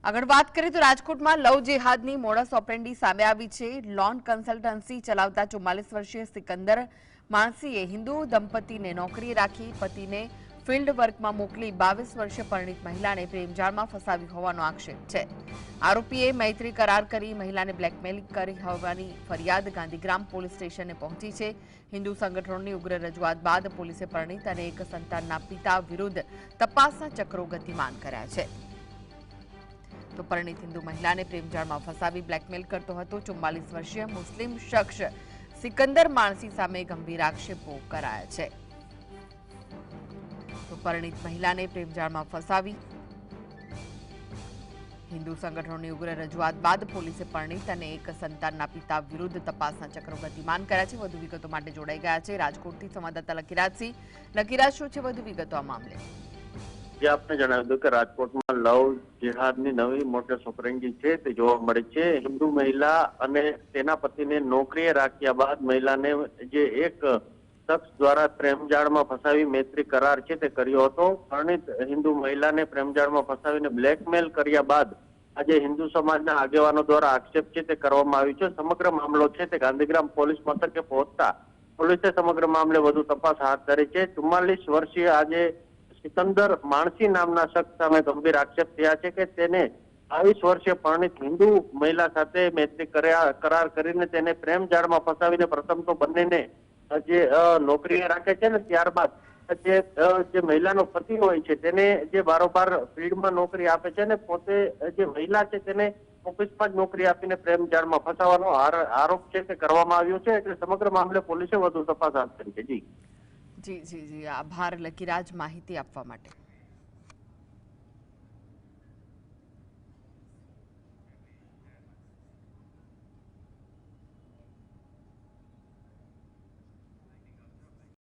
આગળ વાત કરીએ તો રાજકોટમાં લવ જેહાદની મોડસ ઓપરેન્ડી સામે આવી છે। લોન કન્સલ્ટન્સી ચલાવતા 44 વર્ષીય સિકંદર માણસીએ હિન્દુ દંપતીને નોકરીએ રાખી પતિને ફિલ્ડ વર્કમાં મોકલી 22 વર્ષીય પરિણીત મહિલાને પ્રેમજાળમાં ફસાવી હોવાનો આક્ષેપ છે। આરોપીએ મૈત્રી કરાર કરી મહિલાને બ્લેકમેલ કરી હોવાની ફરિયાદ ગાંધીગ્રામ પોલીસ સ્ટેશને પહોંચી છે। હિન્દુ સંગઠનોની ઉગ્ર રજૂઆત બાદ પોલીસે પરિણીત અને એક સંતાનના પિતા વિરુદ્ધ તપાસના ચક્રો ગતિમાન કર્યા છે। તો પરિણીત હિન્દુ મહિલાને પ્રેમજાળમાં ફસાવી બ્લેકમેલ કરતો હતો। 44 વર્ષીય મુસ્લિમ શખ્સ સિકંદર માણસી સામે ગંભીર આક્ષેપો કરાયા છે। તો પરિણીત મહિલાને પ્રેમજાળમાં ફસાવી હિન્દુ સંગઠનોની ઉગ્ર રજૂઆત બાદ પોલીસે પરિણીત અને એક સંતાનના પિતા વિરુદ્ધ તપાસના ચક્રો ગતિમાન કર્યા છે। વધુ વિગતો માટે જોડાઈ ગયા છે રાજકોટથી સંવાદદાતા લકીરાજસિંહ। લકીરાજ, શું છે વધુ વિગતો આ મામલે? જે આપને જણાવ્યું હતું કે રાજકોટમાં લવ જેહાદની નવી મોડસ ઓપરેન્ડી છે તે જોવા મળે છે। હિન્દુ મહિલા અને તેના પતિને નોકરીએ રાખ્યા બાદ મહિલાને જે એક શખ્સ દ્વારા પ્રેમજાળમાં ફસાવી મૈત્રી કરાર છે તે કર્યો હતો। પરિણીત હિન્દુ મહિલાને પ્રેમજાળમાં ફસાવીને બ્લેકમેલ કર્યા બાદ આજે હિન્દુ સમાજના આગેવાનો દ્વારા આક્ષેપ છે તે કરવામાં આવ્યો છે। સમગ્ર મામલો છે તે ગાંધીગ્રામ પોલીસ મથકે પહોંચતા પોલીસે સમગ્ર મામલે વધુ તપાસ હાથ ધરી છે। 44 વર્ષીય આજે સિકંદર માણસી નામના શખ્સ સામે ગંભીર આક્ષેપ થયા છે કે તેને 22 વર્ષીય પરિણીત હિન્દુ મહિલા સાથે મૈત્રી કરાર કરીને તેને પ્રેમજાળમાં ફસાવીને પ્રથમ તો બંનેને જે નોકરીએ રાખે છે ને ત્યારબાદ જે મહિલાનો પતિ હોય છે તેને જે બારોબાર ફિલ્ડમાં નોકરી આપે છે ને પોતે જે મહિલા છે તેને ઓફિસમાં જ નોકરી આપીને પ્રેમજાળમાં ફસાવવાનો આરોપ છે તે કરવામાં આવ્યો છે। એટલે સમગ્ર મામલે પોલીસે વધુ તપાસ હાથ ધરી છે। જી, આભાર લકીરાજ માહિતી આપવા માટે।